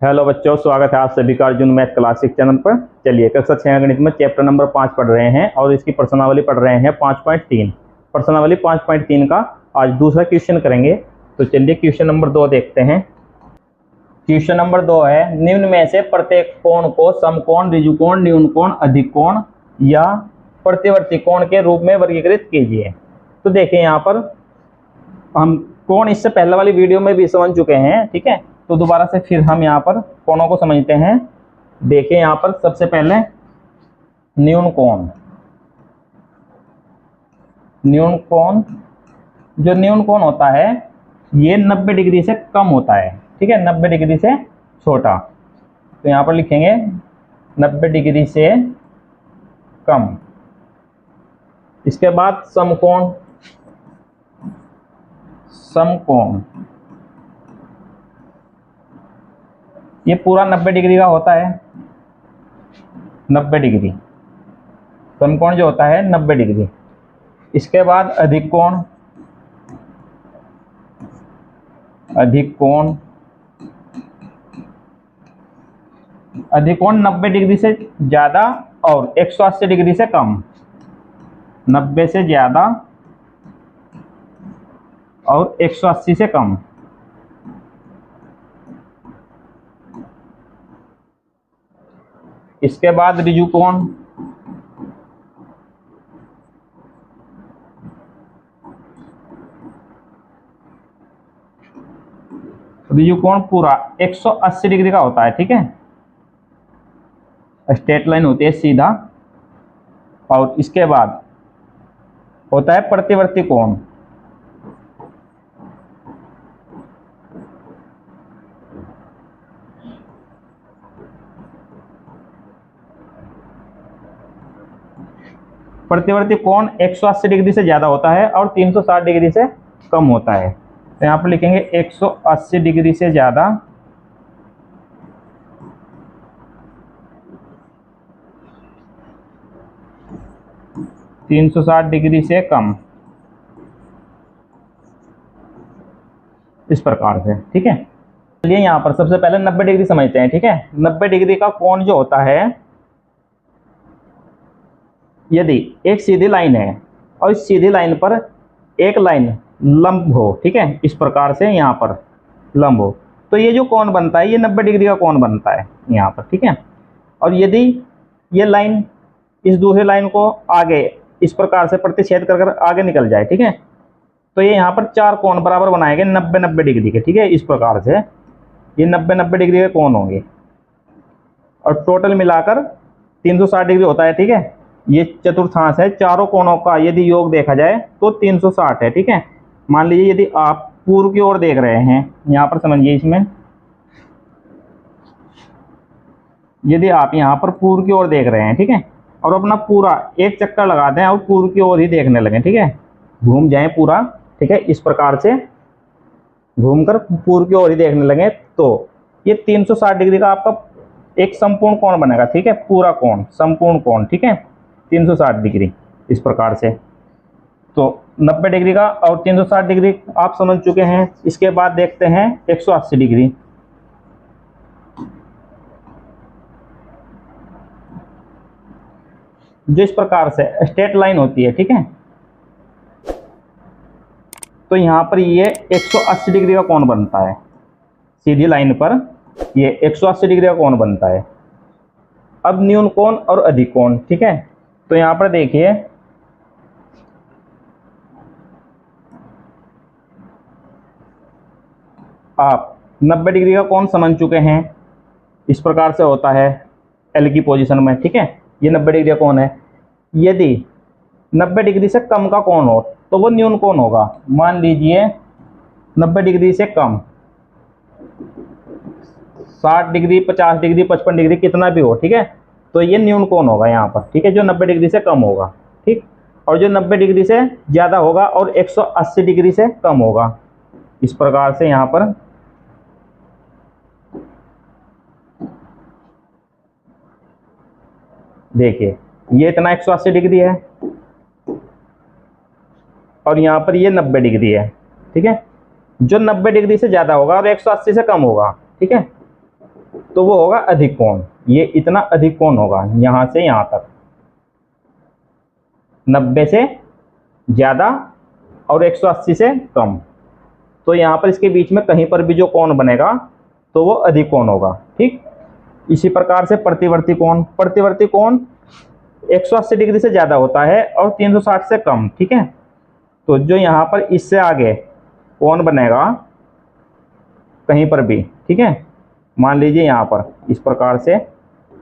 Hello बच्चों, स्वागत है आप सभी का अर्जुन मैथ क्लासिक चैनल पर। चलिए कक्षा 6 गणित में चैप्टर नंबर 5 पढ़ रहे हैं और इसकी प्रश्नावली पढ़ रहे हैं 5.3। प्रश्नावली 5.3 का आज दूसरा क्वेश्चन करेंगे। तो चलिए क्वेश्चन नंबर 2 देखते हैं। क्वेश्चन नंबर 2 है, निम्न में से प्रत्येक कोण को समकोण, ऋजुकोण, न्यूनकोण, अधिकोण या प्रतिवर्ती कोण के रूप में वर्गीकृत कीजिए। तो देखिए यहाँ पर हम कोण इससे पहले वाली वीडियो में भी समझ चुके हैं, ठीक है। तो दोबारा से फिर हम यहाँ पर कोणों को समझते हैं। देखिए यहाँ पर सबसे पहले न्यून कोण। न्यून कोण, जो न्यून कोण होता है ये 90 डिग्री से कम होता है, ठीक है, 90 डिग्री से छोटा। तो यहाँ पर लिखेंगे 90 डिग्री से कम। इसके बाद समकोण। समकोण ये पूरा 90 डिग्री का होता है, 90 डिग्री। समकोण जो होता है 90 डिग्री। इसके बाद अधिकोण। अधिकोण, अधिकोण 90 डिग्री से ज़्यादा और 180 डिग्री से कम। 90 से ज़्यादा और 180 से कम। इसके बाद ऋजुकोण। ऋजुकोण पूरा 180 डिग्री का होता है, ठीक है, स्ट्रेट लाइन होती है सीधा। और इसके बाद होता है प्रतिवर्ती कोण। प्रतिवर्ती कोण 180 डिग्री से ज़्यादा होता है और 360 डिग्री से कम होता है। तो यहाँ पर लिखेंगे 180 डिग्री से ज़्यादा, 360 डिग्री से कम, इस प्रकार से, ठीक है। चलिए यहाँ पर सबसे पहले 90 डिग्री समझते हैं, ठीक है। 90 डिग्री का कोण जो होता है, यदि एक सीधी लाइन है और इस सीधी लाइन पर एक लाइन लंब हो, ठीक है, इस प्रकार से यहाँ पर लंब हो, तो ये जो कोण बनता है ये 90 डिग्री का कोण बनता है यहाँ पर, ठीक है। और यदि ये लाइन इस दूसरे लाइन को आगे इस प्रकार से प्रतिच्छेद कर आगे निकल जाए, ठीक है, तो ये यहाँ पर चार कोण बराबर बनाएंगे 90-90 डिग्री के, ठीक है। इस प्रकार से ये 90-90 डिग्री के कोण होंगे और टोटल मिलाकर 360 डिग्री होता है, ठीक है। ये चतुर्थांश है, चारों कोणों का यदि योग देखा जाए तो 360 है, ठीक है। मान लीजिए यदि आप पूर्व की ओर देख रहे हैं, यहाँ पर समझिए, इसमें यदि आप यहाँ पर पूर्व की ओर देख रहे हैं, ठीक है, और अपना पूरा एक चक्कर लगा दें और पूर्व की ओर ही देखने लगे, ठीक है, घूम जाएं पूरा, ठीक है, इस प्रकार से घूमकर पूर्व की ओर ही देखने लगे, तो ये 360 डिग्री का आपका एक संपूर्ण कोण बनेगा, ठीक है, पूरा कोण, संपूर्ण कोण, ठीक है, 360 डिग्री इस प्रकार से। तो 90 डिग्री का और 360 डिग्री आप समझ चुके हैं। इसके बाद देखते हैं 180 डिग्री। जो इस प्रकार से स्ट्रेट लाइन होती है, ठीक है, तो यहाँ पर ये 180 डिग्री का कोण बनता है, सीधी लाइन पर ये 180 डिग्री का कोण बनता है। अब न्यून कोण और अधिक कोण, ठीक है, तो यहाँ पर देखिए आप 90 डिग्री का कोण समझ चुके हैं, इस प्रकार से होता है एल की पोजीशन में, ठीक है, ये 90 डिग्री का कोण है। यदि 90 डिग्री से कम का कोण हो तो वो न्यून कोण होगा। मान लीजिए 90 डिग्री से कम, 60 डिग्री, 50 डिग्री, 55 डिग्री, कितना भी हो, ठीक है, तो ये न्यून कोण होगा यहाँ पर, ठीक है, जो 90 डिग्री से कम होगा, ठीक। और जो 90 डिग्री से ज़्यादा होगा और 180 डिग्री से कम होगा, इस प्रकार से यहाँ पर देखिए ये इतना 180 डिग्री है और यहाँ पर ये 90 डिग्री है, ठीक है। जो 90 डिग्री से ज़्यादा होगा और 180 से कम होगा, ठीक है, तो वो होगा अधिक कोण। ये इतना अधिक कोण होगा यहाँ से यहाँ तक, 90 से ज़्यादा और 180 से कम। तो यहाँ पर इसके बीच में कहीं पर भी जो कोण बनेगा तो वो अधिक कोण होगा। ठीक, इसी प्रकार से प्रतिवर्ती कोण 180 डिग्री से ज़्यादा होता है और 360 से कम। ठीक है, तो जो यहाँ पर इससे आगे कोण बनेगा कहीं पर भी, ठीक है, मान लीजिए यहाँ पर इस प्रकार से,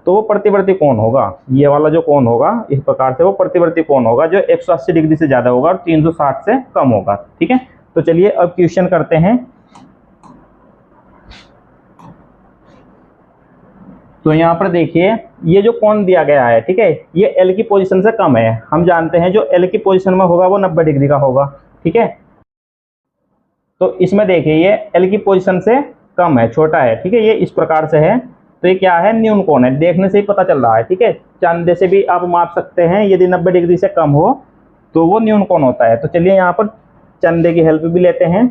तो वो प्रतिवर्ती कोण होगा। ये वाला जो कोण होगा इस प्रकार से वो प्रतिवर्ती कोण होगा जो 180 डिग्री से ज़्यादा होगा और 360 से कम होगा। ठीक है, तो चलिए अब क्वेश्चन करते हैं। तो यहाँ पर देखिए ये जो कोण दिया गया है, ठीक है, ये एल की पोजीशन से कम है। हम जानते हैं जो एल की पोजीशन में होगा वो 90 डिग्री का होगा। ठीक है, तो इसमें देखिए ये एल की पोजीशन से कम है, छोटा है। ठीक है, ये इस प्रकार से है, तो ये क्या है, न्यून कोण है। देखने से ही पता चल रहा है। ठीक है, चांदे से भी आप माप सकते हैं, यदि 90 डिग्री से कम हो तो वो न्यून कोण होता है। तो चलिए यहाँ पर चंदे की हेल्प भी लेते हैं।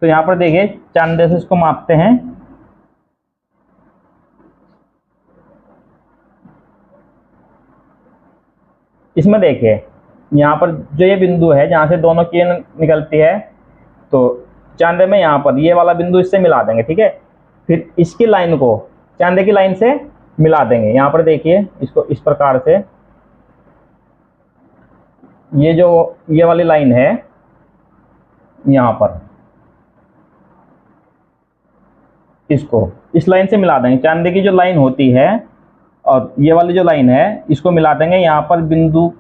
तो यहाँ पर देखिए चांदे से इसको मापते हैं। इसमें देखिए यहाँ पर जो ये बिंदु है जहाँ से दोनों किरण निकलती है, तो चांदे में यहाँ पर ये वाला बिंदु इससे मिला देंगे। ठीक है, फिर इसकी लाइन को चांदे की लाइन से मिला देंगे। यहाँ पर देखिए इसको इस प्रकार से, ये जो ये वाली लाइन है यहाँ पर, इसको इस लाइन से मिला देंगे। चांदे की जो लाइन होती है और ये वाली जो लाइन है इसको मिला देंगे। यहाँ पर बिंदु,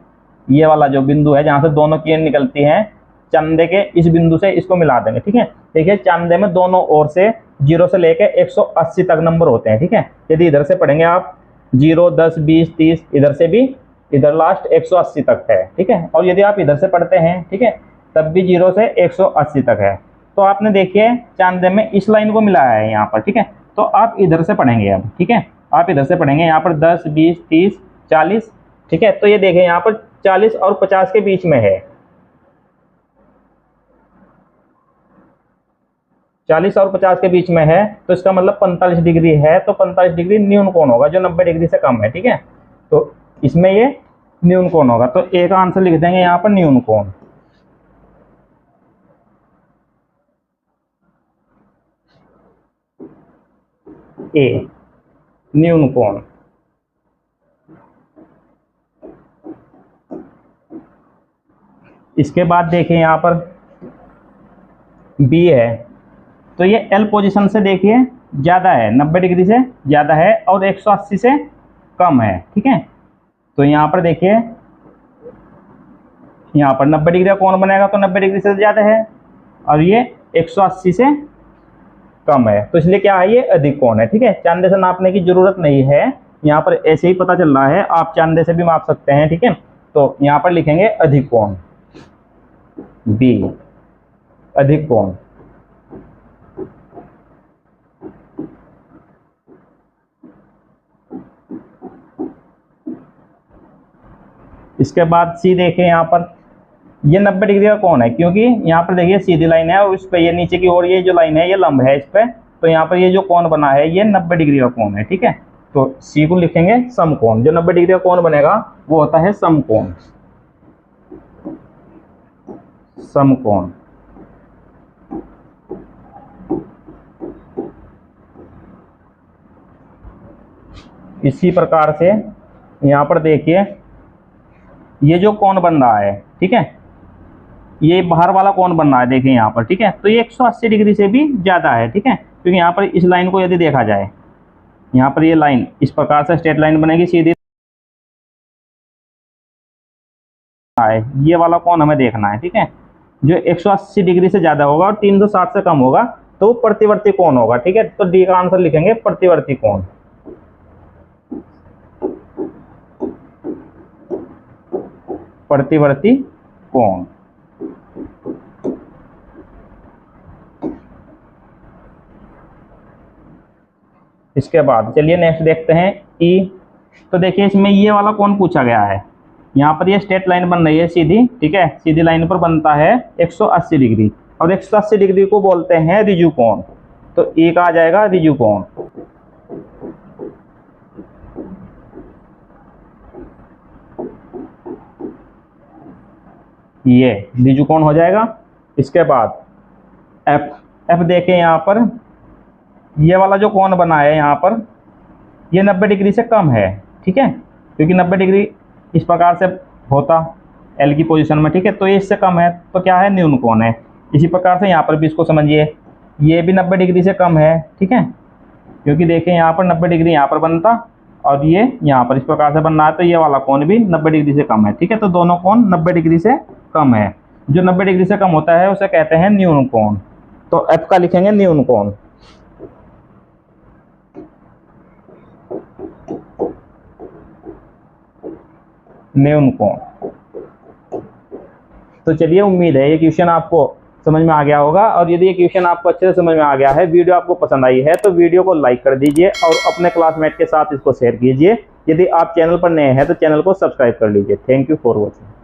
ये वाला जो बिंदु है जहाँ से दोनों किरण निकलती हैं, चांदे के इस बिंदु से इसको मिला देंगे। ठीक है, देखिए चांदे में दोनों ओर से 0 से लेकर 180 तक नंबर होते हैं। ठीक है, यदि इधर से पढ़ेंगे आप 0, 10, 20, 30, इधर से भी, इधर लास्ट 180 तक है। ठीक है, और यदि आप इधर से पढ़ते हैं, ठीक है, तब भी 0 से 180 तक है। तो आपने देखिए चांदे में इस लाइन को मिलाया है यहाँ पर। ठीक है, तो आप इधर से पढ़ेंगे अब। ठीक है, आप इधर से पढ़ेंगे यहाँ पर 10, 20, 30, 40। ठीक है, तो ये देखें यहाँ पर 40 और 50 के बीच में है। 40 और 50 के बीच में है, तो इसका मतलब 45 डिग्री है। तो 45 डिग्री न्यून कोण होगा जो 90 डिग्री से कम है। ठीक है, तो इसमें ये न्यून कोण होगा। तो ए का आंसर लिख देंगे यहाँ पर न्यून कोण। ए न्यून कोण। इसके बाद देखिए यहाँ पर बी है, तो ये एल पोजीशन से देखिए ज़्यादा है, 90 डिग्री से ज़्यादा है और 180 से कम है। ठीक है, तो यहाँ पर देखिए यहाँ पर 90 डिग्री का कोण बनेगा तो 90 डिग्री से ज़्यादा है और ये 180 से कम है, तो इसलिए क्या है, ये अधिक कोण है। ठीक है, चांदे से नापने की जरूरत नहीं है, यहाँ पर ऐसे ही पता चल रहा है, आप चांदे से भी माप सकते हैं। ठीक है, तो यहाँ पर लिखेंगे अधिक कोण, बी अधिक कोण। इसके बाद सी देखें, यहाँ पर ये 90 डिग्री का कोण है, क्योंकि यहाँ पर देखिए सीधी लाइन है और इस पे ये नीचे की ओर ये जो लाइन है ये लंब है इस पे, तो यहाँ पर ये जो कोण बना है ये 90 डिग्री का कोण है। ठीक है, तो सी को लिखेंगे समकोण। जो 90 डिग्री का कोण बनेगा वो होता है समकोण, समकोण। इसी प्रकार से यहाँ पर देखिए ये जो कोण बन रहा है, ठीक है, ये बाहर वाला कोण बन रहा है, देखिए यहाँ पर। ठीक है, तो ये 180 डिग्री से भी ज़्यादा है। ठीक है, क्योंकि यहाँ पर इस लाइन को यदि देखा जाए, यहाँ पर ये लाइन इस प्रकार से स्ट्रेट लाइन बनेगी सीधी, ये वाला कोण हमें देखना है। ठीक है, जो 180 डिग्री से ज़्यादा होगा और 360 से कम होगा तो वो प्रतिवर्ती कोण होगा। ठीक है, तो डी का आंसर लिखेंगे प्रतिवर्ती कोण। प्रतिवर्ती कोण। इसके बाद चलिए नेक्स्ट देखते हैं ई। तो देखिए इसमें ये वाला कोण पूछा गया है, यहाँ पर ये स्ट्रेट लाइन बन रही है सीधी, ठीक है, सीधी लाइन पर बनता है 180 डिग्री, और 180 डिग्री को बोलते हैं रिजु कोण। तो एक आ जाएगा रिजु कोण। ये रिजु कोण हो जाएगा। इसके बाद एफ देखें यहाँ पर, ये वाला जो कोण बना है यहाँ पर, ये 90 डिग्री से कम है, ठीक है, क्योंकि 90 डिग्री इस प्रकार से होता एल की पोजीशन में, ठीक है, तो ये इससे कम है, तो क्या है, न्यून कोण है। इसी प्रकार से यहाँ पर भी इसको समझिए, ये भी 90 डिग्री से कम है, ठीक है, क्योंकि देखिए यहाँ पर 90 डिग्री यहाँ पर बनता और ये यहाँ पर इस प्रकार से बनना है, तो ये वाला कोण भी 90 डिग्री से कम है, ठीक है, तो दोनों कोण 90 डिग्री से कम है। जो 90 डिग्री से कम होता है उसे कहते हैं न्यून कोण। तो एफ का लिखेंगे न्यून कोण। न्यून कोण। तो चलिए, उम्मीद है ये क्वेश्चन आपको समझ में आ गया होगा, और यदि ये क्वेश्चन आपको अच्छे से समझ में आ गया है, वीडियो आपको पसंद आई है, तो वीडियो को लाइक कर दीजिए और अपने क्लासमेट के साथ इसको शेयर कीजिए। यदि आप चैनल पर नए हैं तो चैनल को सब्सक्राइब कर लीजिए। Thank you for watching.